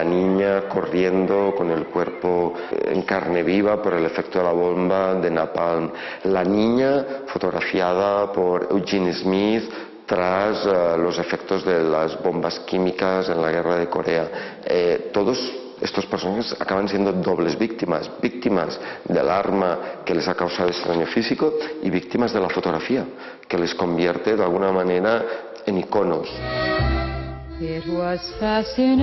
la niña corriendo con el cuerpo en carne viva por el efecto de la bomba de napalm, la niña fotografiada por Eugene Smith tras los efectos de las bombas químicas en la guerra de Corea. Todos estos personajes acaban siendo dobles víctimas, víctimas del arma que les ha causado ese daño físico y víctimas de la fotografía, que les convierte de alguna manera en iconos. It was fascination,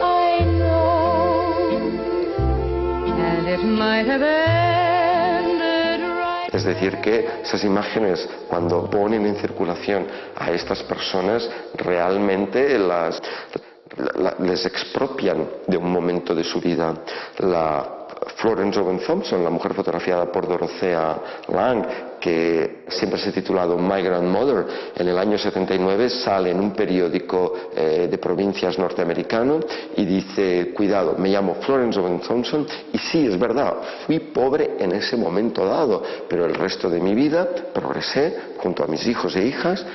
I know, and it might have ended right. Es decir, que esas imágenes, cuando ponen en circulación a estas personas, realmente les expropian de un momento de su vida. La Florence Owen Thompson, la mujer fotografiada por Dorothea Lange, que siempre se ha titulado My Grandmother, en el año 79 sale en un periódico de provincias norteamericano y dice: cuidado, me llamo Florence Owen Thompson y sí, es verdad, fui pobre en ese momento dado, pero el resto de mi vida progresé junto a mis hijos e hijas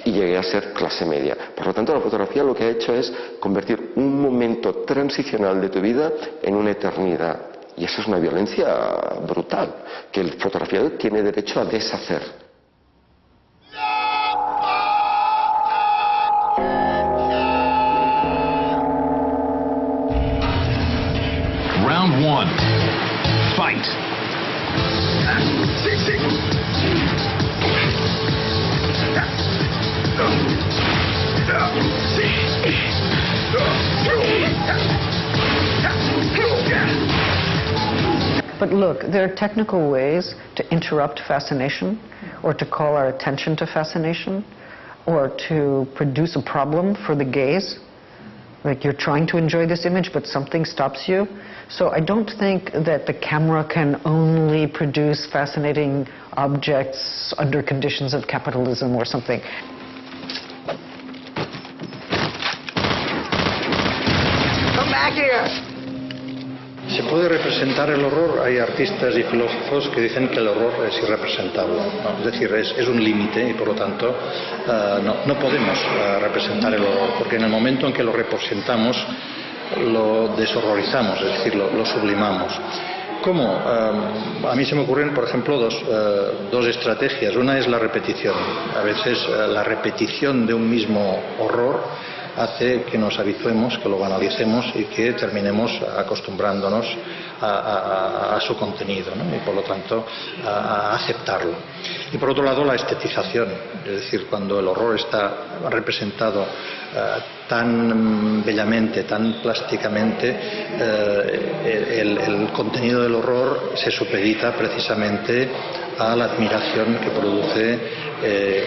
y llegué a ser clase media. Por lo tanto, la fotografía lo que ha hecho es convertir un momento transicional de tu vida en una eternidad. Y eso es una violencia brutal, que el fotografiado tiene derecho a deshacer. Round 1. Fight. But look, there are technical ways to interrupt fascination, or to call our attention to fascination, or to produce a problem for the gaze. Like, you're trying to enjoy this image, but something stops you. So I don't think that the camera can only produce fascinating objects under conditions of capitalism or something. Come back here! ¿Se puede representar el horror? Hay artistas y filósofos que dicen que el horror es irrepresentable, ¿no? Es decir, es un límite y por lo tanto no podemos representar el horror, porque en el momento en que lo representamos lo deshorrorizamos, es decir, lo sublimamos. ¿Cómo? A mí se me ocurren, por ejemplo, dos estrategias. Una es la repetición. A veces la repetición de un mismo horror hace que nos habituemos, que lo banalicemos y que terminemos acostumbrándonos a su contenido, ¿no? Y por lo tanto a aceptarlo. Y por otro lado, la estetización, es decir, cuando el horror está representado tan bellamente, tan plásticamente, el contenido del horror se supedita precisamente a la admiración que produce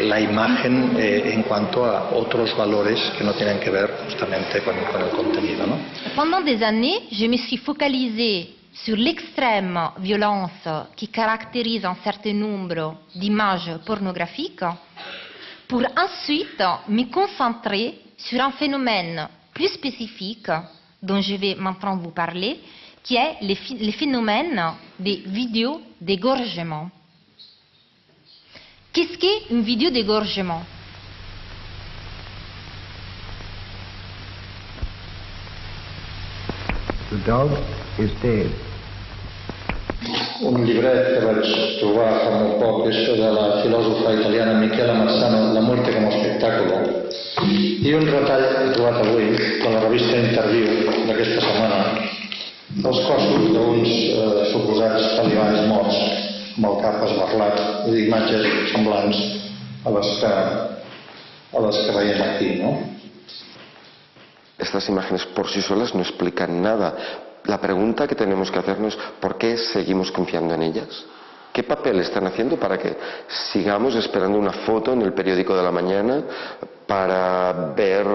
la imagen en cuanto a otros valores que no tienen que ver justamente con el contenido, ¿no? Pendant des années, je me suis focalisée sur l'extrême violence qui caractérise un certain nombre d'images pornographiques, pour ensuite me concentrer sur un phénomène plus spécifique dont je vais maintenant vous parler, qui est le phénomène des vidéos d'égorgement. Qu'est-ce qu'est une vidéo d'égorgement? The dog is dead. Un llibret que vaig trobar fa molt poc és de la filòsofa italiana Michela Marzano, La muerte como espectáculo, i un retall que he trobat avui de la revista Interview d'aquesta setmana dels cossos d'uns suposats talibans morts amb el cap esberlat, i imatges semblants a les que veiem aquí, ¿no? Estas imágenes por sí solas no explican nada. La pregunta que tenemos que hacernos es ¿por qué seguimos confiando en ellas? ¿Qué papel están haciendo para que sigamos esperando una foto en el periódico de la mañana para ver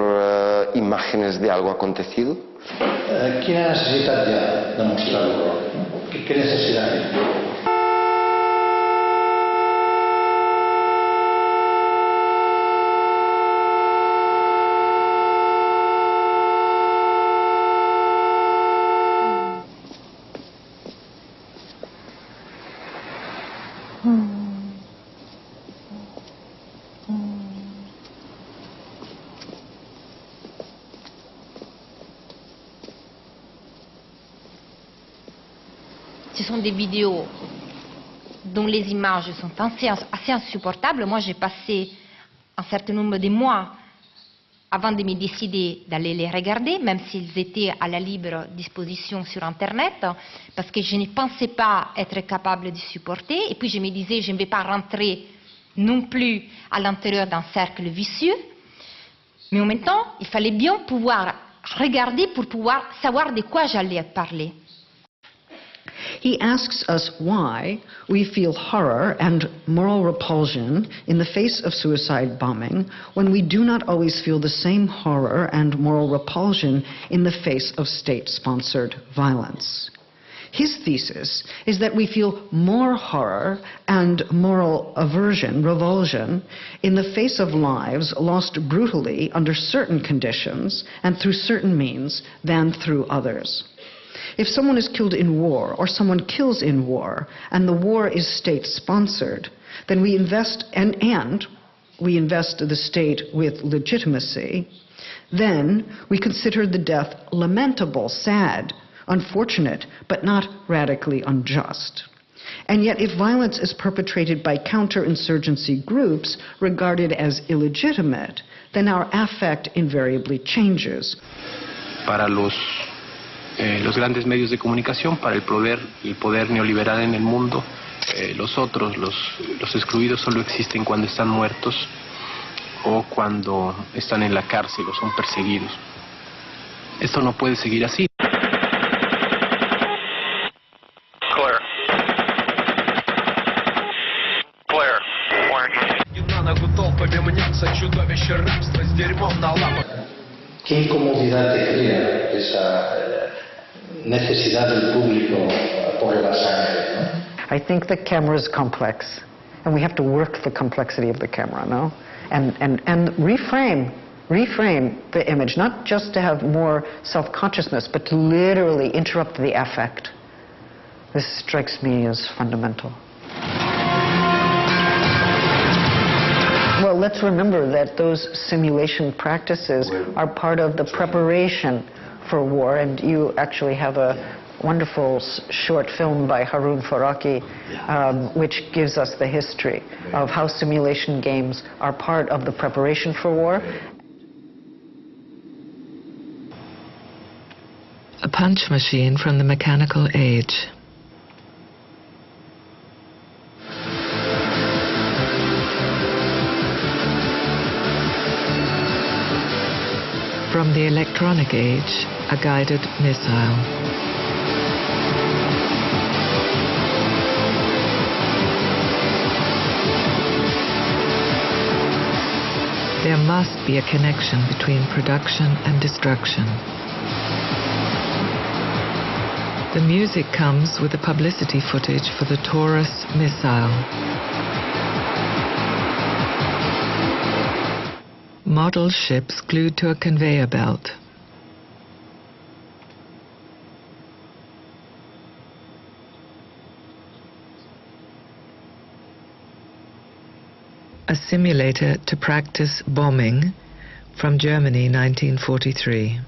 imágenes de algo acontecido? Quina necessitat hi ha de mostrar l'horror? Què necessitat hi ha? sont des vidéos dont les images sont assez insupportables. Moi, j'ai passé un certain nombre de mois avant de me décider d'aller les regarder, même s'ils étaient à la libre disposition sur Internet, parce que je ne pensais pas être capable de supporter. Et puis je me disais, je ne vais pas rentrer non plus à l'intérieur d'un cercle vicieux. Mais en même temps, il fallait bien pouvoir regarder pour pouvoir savoir de quoi j'allais parler. He asks us why we feel horror and moral repulsion in the face of suicide bombing when we do not always feel the same horror and moral repulsion in the face of state-sponsored violence. His thesis is that we feel more horror and moral aversion, revulsion, in the face of lives lost brutally under certain conditions and through certain means than through others. If someone is killed in war or someone kills in war and the war is state-sponsored, then we invest and we invest the state with legitimacy, then we consider the death lamentable, sad, unfortunate, but not radically unjust. And yet if violence is perpetrated by counterinsurgency groups regarded as illegitimate, then our affect invariably changes. Para los grandes medios de comunicación, para el poder neoliberal en el mundo, los otros, los excluidos solo existen cuando están muertos o cuando están en la cárcel o son perseguidos. Esto no puede seguir así. ¿Qué incomodidad te crea esa necesidad del público por la sangre, ¿no? I think the camera is complex, and we have to work the complexity of the camera, no? And reframe the image, not just to have more self-consciousness, but to literally interrupt the affect. This strikes me as fundamental. Well, let's remember that those simulation practices are part of the preparation for war, and you actually have a wonderful short film by Harun Faraki, which gives us the history of how simulation games are part of the preparation for war. A punch machine from the mechanical age. From the electronic age, a guided missile. There must be a connection between production and destruction. The music comes with the publicity footage for the Taurus missile. Model ships glued to a conveyor belt. A simulator to practice bombing from Germany, 1943.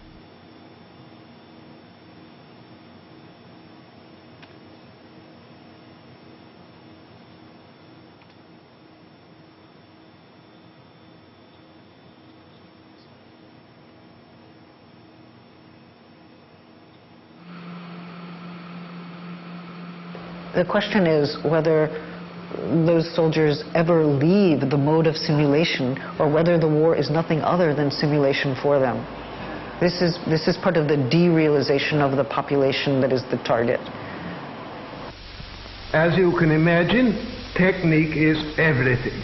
The question is whether those soldiers ever leave the mode of simulation, or whether the war is nothing other than simulation for them. This is part of the derealization of the population that is the target. As you can imagine, technique is everything.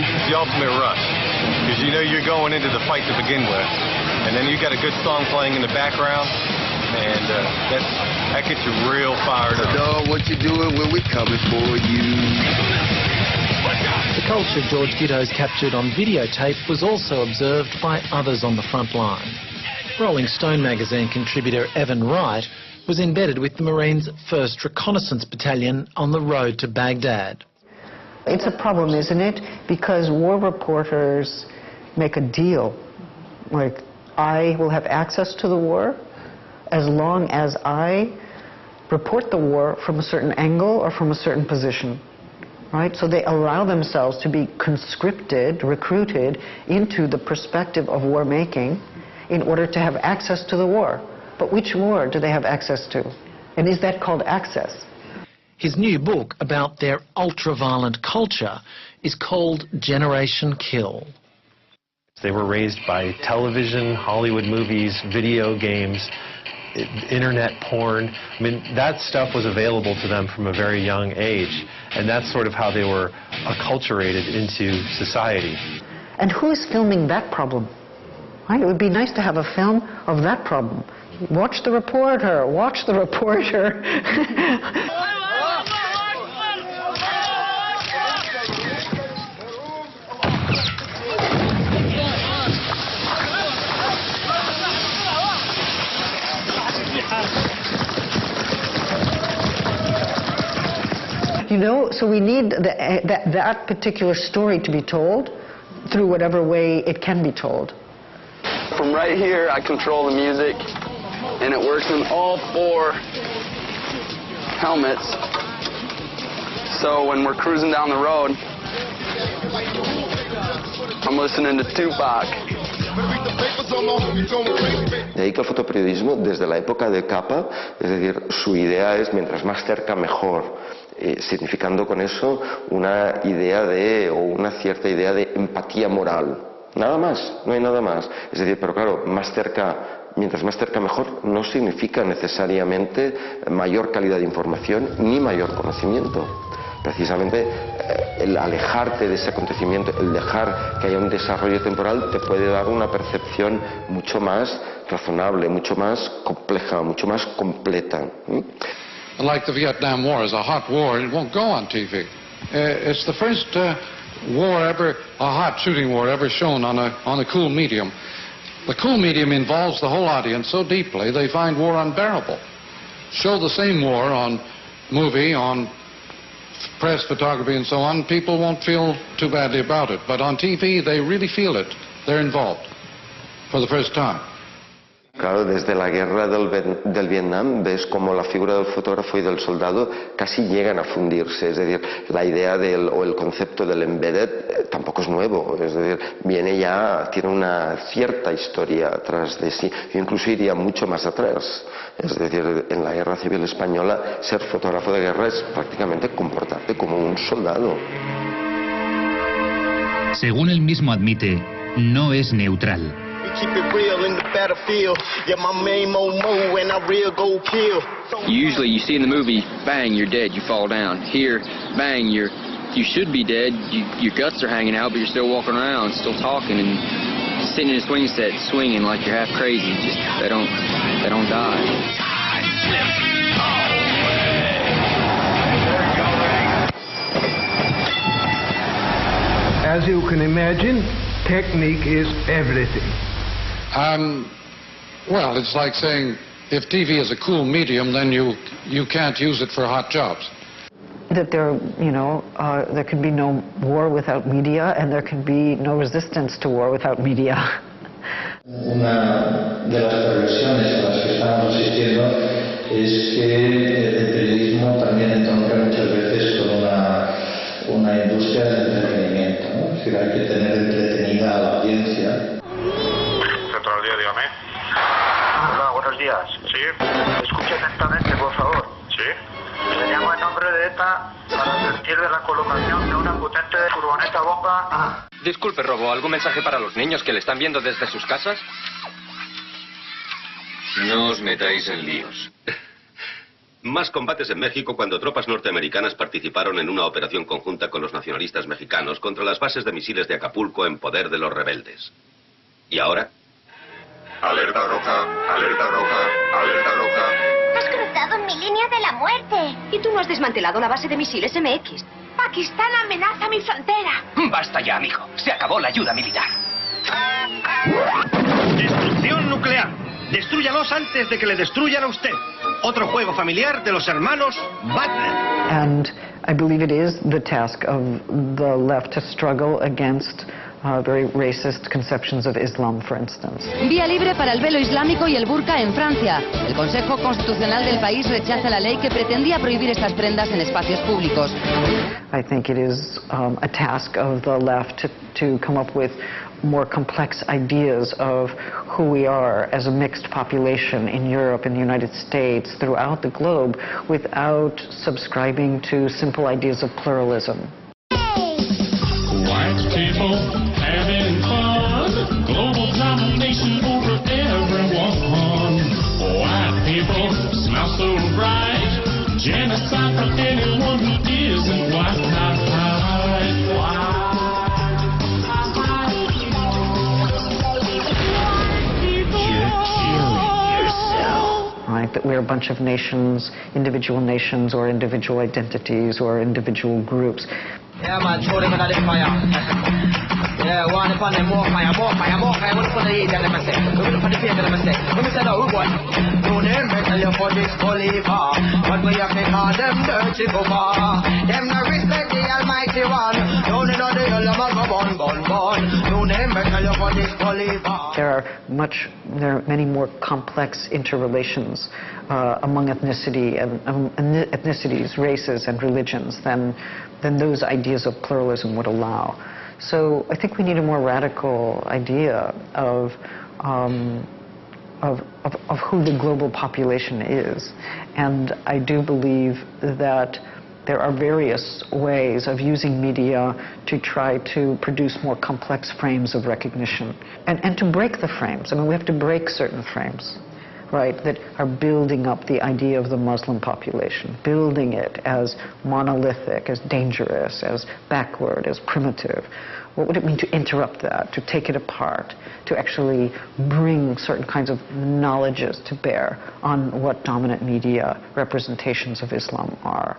It's the ultimate rush, because you know you're going into the fight to begin with, and then you got a good song playing in the background, and that gets you real fired up. Dog, what you doing when we coming for you? The culture George Gitto's captured on videotape was also observed by others on the front line. Rolling Stone magazine contributor Evan Wright was embedded with the Marines' 1st Reconnaissance Battalion on the road to Baghdad. It's a problem, isn't it? Because war reporters make a deal. Like, I will have access to the war, as long as I report the war from a certain angle or from a certain position. Right? So they allow themselves to be conscripted, recruited into the perspective of war making in order to have access to the war. But which war do they have access to? And is that called access? His new book about their ultra-violent culture is called Generation Kill. They were raised by television, Hollywood movies, video games, internet porn. I mean, that stuff was available to them from a very young age, and that's sort of how they were acculturated into society. And who is filming that problem? Right? It would be nice to have a film of that problem. Watch the reporter, watch the reporter. You know, so we need that particular story to be told through whatever way it can be told. From right here, I control the music, and it works in all 4 helmets. So when we're cruising down the road, I'm listening to Tupac. De ahí que el fotoperiodismo, desde la época de capa, es decir, su idea es mientras más cerca mejor, significando con eso una idea de, o una cierta idea de empatía moral. Nada más, no hay nada más. Es decir, pero claro, más cerca, mientras más cerca mejor, no significa necesariamente mayor calidad de información ni mayor conocimiento. Precisamente el alejarte de ese acontecimiento, el dejar que haya un desarrollo temporal, te puede dar una percepción mucho más razonable, mucho más compleja, mucho más completa. Like the Vietnam War is a hot war, it won't go on TV. It's the first war ever, a hot shooting war ever shown on a cool medium. The cool medium involves the whole audience so deeply they find war unbearable. Show the same war on movie, on press, photography and so on, people won't feel too badly about it. But on TV, they really feel it. They're involved for the first time. Claro, desde la guerra del Vietnam ves como la figura del fotógrafo y del soldado casi llegan a fundirse. Es decir, la idea o el concepto del embedded tampoco es nuevo. Es decir, viene ya, tiene una cierta historia atrás de sí. Yo incluso iría mucho más atrás. Es decir, en la Guerra Civil Española, ser fotógrafo de guerra es prácticamente comportarte como un soldado. Según él mismo admite, no es neutral. Usually you see in the movie, bang, you're dead, you fall down. Here, bang, you should be dead, your guts are hanging out, but you're still walking around, still talking, and sitting in a swing set, swinging like you're half crazy. Just they don't die. As you can imagine, technique is everything. Well, it's like saying if TV is a cool medium, then you can't use it for hot jobs. That there could be no war without media, and there could be no resistance to war without media. Una de las perversiones a las que estamos asistiendo es que el periodismo también entronca muchas veces con una industria del entretenimiento, ¿no? Es decir, hay que tener entretenida a la audiencia. Centro del día, dígame. Hola, buenos días. Sí. Escuche atentamente, por favor. Sí. Le llamo en nombre de ETA para advertir de la colocación de una potente furgoneta bomba. Disculpe, Robo, ¿algún mensaje para los niños que le están viendo desde sus casas? No os metáis en líos. Más combates en México cuando tropas norteamericanas participaron en una operación conjunta con los nacionalistas mexicanos contra las bases de misiles de Acapulco en poder de los rebeldes. ¿Y ahora? Alerta roja, alerta roja, alerta roja. Has cruzado en mi línea de la muerte. Y tú no has desmantelado la base de misiles MX. Pakistán amenaza mi frontera. Basta ya, amigo. Se acabó la ayuda militar. Destrucción nuclear. Destrúyalos antes de que le destruyan a usted. Otro juego familiar de los hermanos Butler. And I believe it is the task of the left to struggle against very racist conceptions of Islam, for instance. Vía libre para el velo islámico y el burka en Francia. El Consejo Constitucional del país rechaza la ley que pretendía prohibir estas prendas en espacios públicos. I think it is a task of the left to come up with more complex ideas of who we are as a mixed population in Europe, in the United States, throughout the globe, without subscribing to simple ideas of pluralism. White people having fun, global domination over everyone. White people smile so bright, genocide for anyone who isn't white. Right, that we're a bunch of nations, nations or individual identities or individual groups. Yeah, man, throw them in the fire. Yeah, one upon them, more fire, more fire, more fire. What upon the heat, let me say. What upon the paper, let me say. Let me say, no, who won? No name, better you for this Bolivar. But we have to call them dirty booba. Them no respect the Almighty One. Don't know the yellow man go bon. No name, better you for this Bolivar. There are many more complex interrelations among ethnicity and ethnicities, races, and religions than those ideas of pluralism would allow. So I think we need a more radical idea of who the global population is. And I do believe that there are various ways of using media to try to produce more complex frames of recognition and to break the frames. I mean, we have to break certain frames, right, that are building up the idea of the Muslim population, building it as monolithic, as dangerous, as backward, as primitive. What would it mean to interrupt that, to take it apart, to actually bring certain kinds of knowledges to bear on what dominant media representations of Islam are?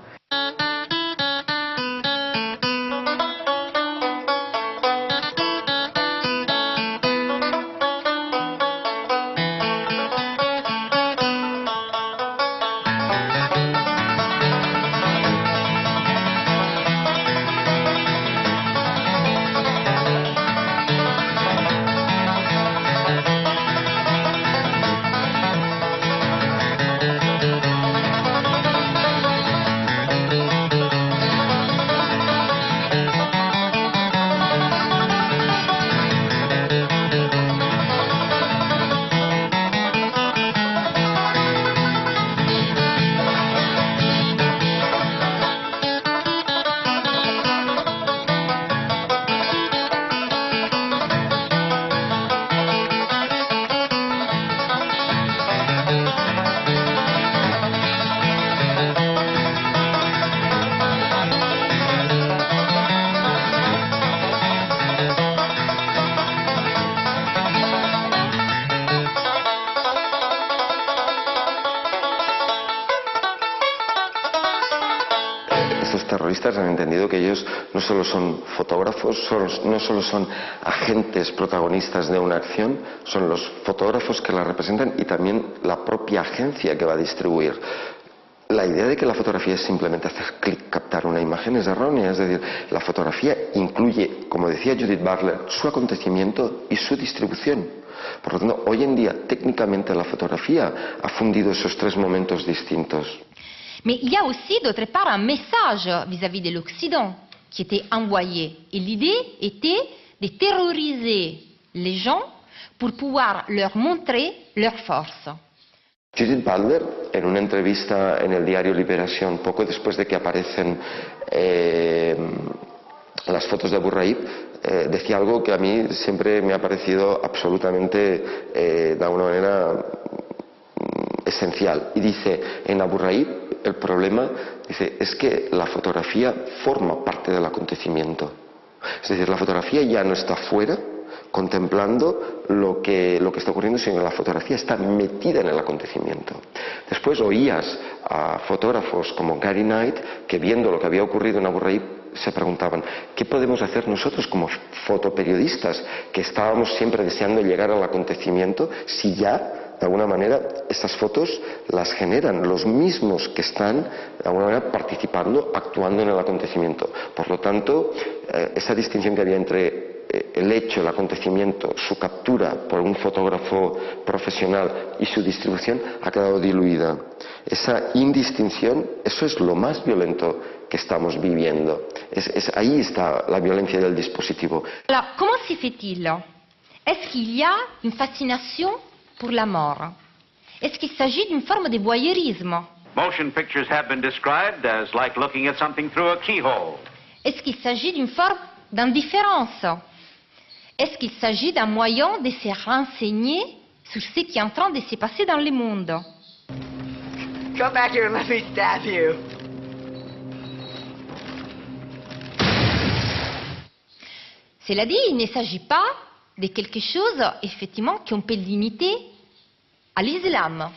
Han entendido que ellos no solo son fotógrafos, no solo son agentes protagonistas de una acción, son los fotógrafos que la representan y también la propia agencia que va a distribuir. La idea de que la fotografía es simplemente hacer clic, captar una imagen es errónea, es decir, la fotografía incluye, como decía Judith Butler, su acontecimiento y su distribución. Por lo tanto, hoy en día, técnicamente, la fotografía ha fundido esos tres momentos distintos. Mais il y a aussi, d'autre part, un message vis-à-vis de l'Occident qui était envoyé. Et l'idée était de terroriser les gens pour pouvoir leur montrer leur force. Judith Butler, en una entrevista en el diario Liberación, poco después de que aparecen las fotos de Abu Ghraib, decía algo que a mí siempre me ha parecido absolutamente, de alguna manera, esencial. Y dice, en Abu Ghraib, el problema, dice, es que la fotografía forma parte del acontecimiento. Es decir, la fotografía ya no está fuera contemplando lo que está ocurriendo, sino que la fotografía está metida en el acontecimiento. Después oías a fotógrafos como Gary Knight que, viendo lo que había ocurrido en Abu Ghraib, se preguntaban, ¿qué podemos hacer nosotros como fotoperiodistas que estábamos siempre deseando llegar al acontecimiento si ya, de alguna manera, estas fotos las generan los mismos que están, de alguna manera, participando, actuando en el acontecimiento? Por lo tanto, esa distinción que había entre el hecho, el acontecimiento, su captura por un fotógrafo profesional y su distribución ha quedado diluida. Esa indistinción, eso es lo más violento que estamos viviendo. Ahí está la violencia del dispositivo. Alors, comment se fait-il? Est-ce qu'il y a une fascination pour la mort? Est-ce qu'il s'agit d'une forme de voyeurisme? Motion pictures have been described as like looking at something through a keyhole. Est-ce qu'il s'agit d'une forme d'indifférence? Est-ce qu'il s'agit d'un moyen de se renseigner sur ce qui est en train de se passer dans le monde? Come back here and let me stab you. Cela dit, il ne s'agit pas de quelque chose, effectivement, qu'on peut limiter à l'islam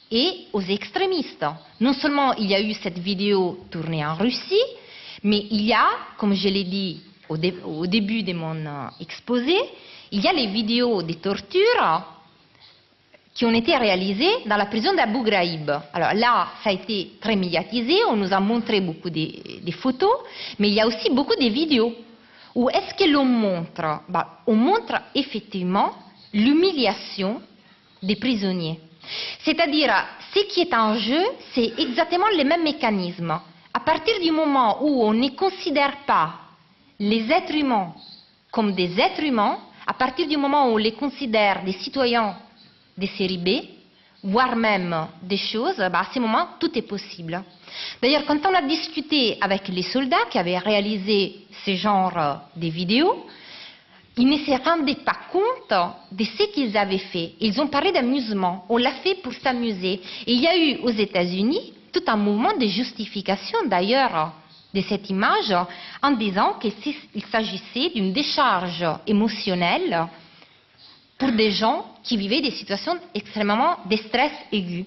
et aux extrémistes. Non seulement il y a eu cette vidéo tournée en Russie, mais il y a, comme je l'ai dit au début de mon exposé, il y a les vidéos de torture qui ont été réalisées dans la prison d'Abu Ghraib. Alors là, ça a été très médiatisé, on nous a montré beaucoup de photos, mais il y a aussi beaucoup de vidéos. Où est-ce que l'on montre? On montre effectivement l'humiliation des prisonniers. C'est-à-dire, ce qui est en jeu, c'est exactement le même mécanisme. À partir du moment où on ne considère pas les êtres humains comme des êtres humains, à partir du moment où on les considère des citoyens de série B, voire même des choses, à ce moment, tout est possible. D'ailleurs, quand on a discuté avec les soldats qui avaient réalisé ce genre de vidéos, ils ne se rendaient pas compte de ce qu'ils avaient fait. Ils ont parlé d'amusement. On l'a fait pour s'amuser. Et il y a eu aux États-Unis tout un mouvement de justification, d'ailleurs, de cette image, en disant qu'il s'agissait d'une décharge émotionnelle pour des gens qui vivaient des situations extrêmement de stress aigu.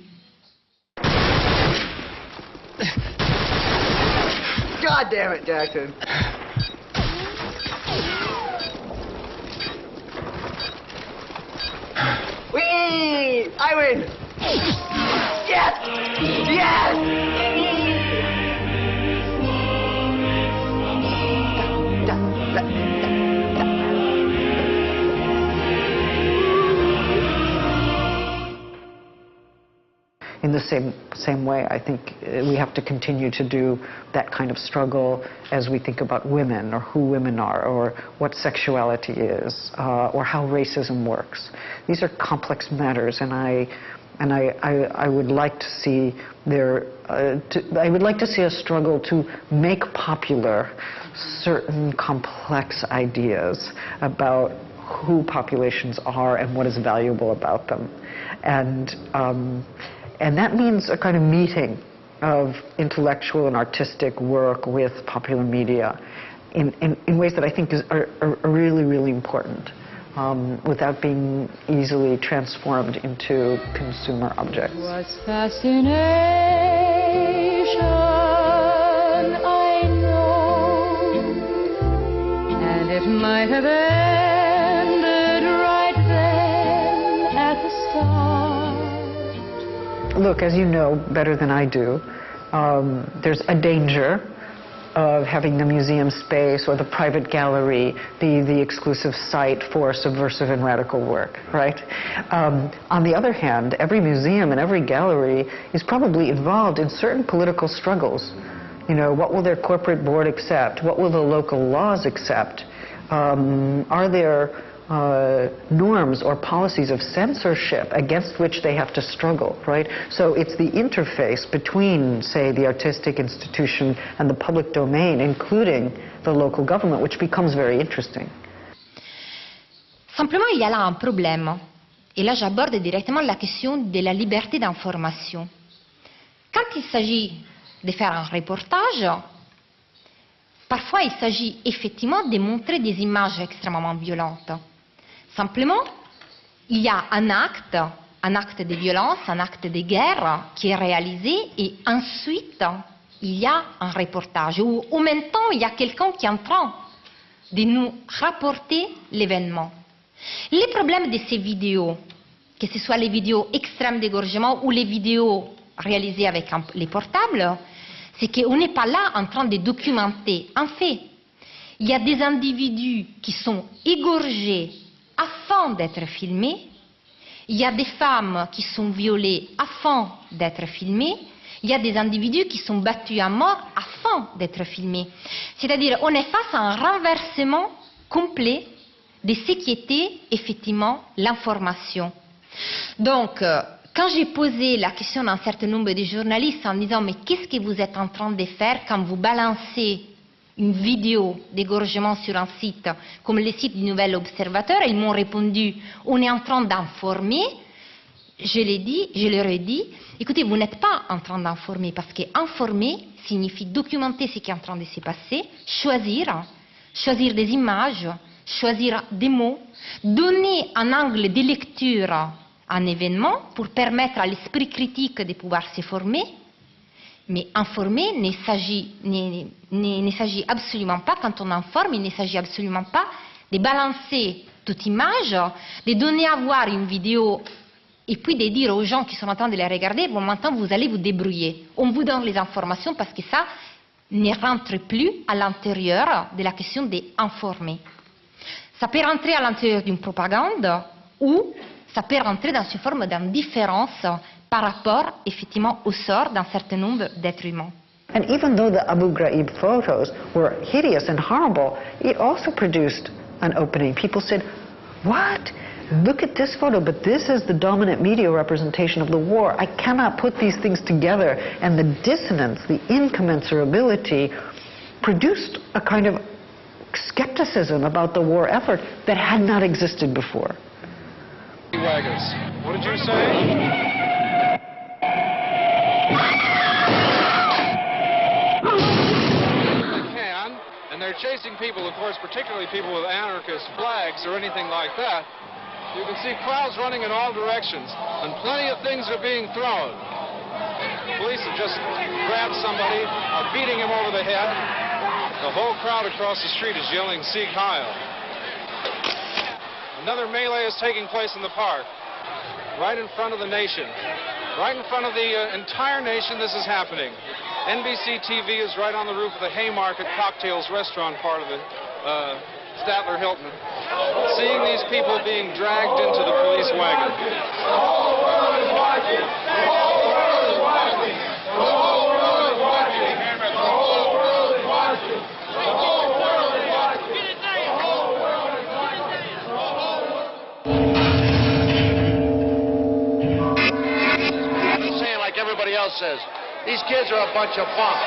God damn it, Jackson. Whee! I win! Yes! Yes! In the same way, I think we have to continue to do that kind of struggle as we think about women, or who women are, or what sexuality is, or how racism works. These are complex matters, and I would like to see I would like to see a struggle to make popular certain complex ideas about who populations are and what is valuable about them, and that means a kind of meeting of intellectual and artistic work with popular media in ways that I think are really, really important, without being easily transformed into consumer objects. Was fascination, I know, and it might have ended right then at the start. Look, as you know better than I do, there's a danger of having the museum space or the private gallery be the exclusive site for subversive and radical work, right? On the other hand, every museum and every gallery is probably involved in certain political struggles. You know, what will their corporate board accept? What will the local laws accept? Are there norms or policies of censorship against which they have to struggle, right? So it's the interface between, say, the artistic institution and the public domain, including the local government, which becomes very interesting. Simplement, il y a là un problème. Et là, j'aborde directement la question de la liberté d'information. Quand il s'agit de faire un reportage, parfois il s'agit effectivement de montrer des images extrêmement violentes. Simplement, il y a un acte de violence, un acte de guerre qui est réalisé, et ensuite il y a un reportage où en même temps il y a quelqu'un qui est en train de nous rapporter l'événement. Les problèmes de ces vidéos, que ce soit les vidéos extrêmes d'égorgement ou les vidéos réalisées avec les portables, c'est qu'on n'est pas là en train de documenter un fait. il y a des individus qui sont égorgés afin d'être filmés, il y a des femmes qui sont violées afin d'être filmées, il y a des individus qui sont battus à mort afin d'être filmés. C'est-à-dire, on est face à un renversement complet de ce qui était effectivement l'information. Donc, quand j'ai posé la question à un certain nombre de journalistes en disant « Mais qu'est-ce que vous êtes en train de faire quand vous balancez une vidéo d'égorgement sur un site comme le site du Nouvel Observateur ?» Ils m'ont répondu « On est en train d'informer ». Je leur ai dit, écoutez, vous n'êtes pas en train d'informer, parce qu'informer signifie documenter ce qui est en train de se passer, choisir des images, choisir des mots, donner un angle de lecture à un événement pour permettre à l'esprit critique de pouvoir se former. Mais informer ne s'agit absolument pas, quand on informe, il ne s'agit absolument pas de balancer toute image, de donner à voir une vidéo et puis de dire aux gens qui sont en train de les regarder, bon, maintenant vous allez vous débrouiller. On vous donne les informations parce que ça ne rentre plus à l'intérieur de la question d'informer. Ça peut rentrer à l'intérieur d'une propagande ou ça peut rentrer dans une forme d'indifférence par rapport, effectivement, au sort d'un certain nombre d'êtres humains. And even though the Abu Ghraib photos were hideous and horrible, it also produced an opening. People said, what? Look at this photo, but this is the dominant media representation of the war. I cannot put these things together. And the dissonance, the incommensurability, produced a kind of skepticism about the war effort that had not existed before. Wagons. What did you say? They're chasing people, of course, particularly people with anarchist flags or anything like that. You can see crowds running in all directions, and plenty of things are being thrown. The police have just grabbed somebody, are beating him over the head. The whole crowd across the street is yelling, Sieg Heil. Another melee is taking place in the park, right in front of the nation. Right in front of the entire nation, this is happening. NBC TV is right on the roof of the Haymarket Cocktails restaurant part of the Statler Hilton, seeing these people being dragged into the police wagon. The whole world is watching. The whole world is watching. The whole world is watching. The whole world is watching. The whole world is watching. The whole world is watching. I'm saying like everybody else says, these kids are a bunch of bunk.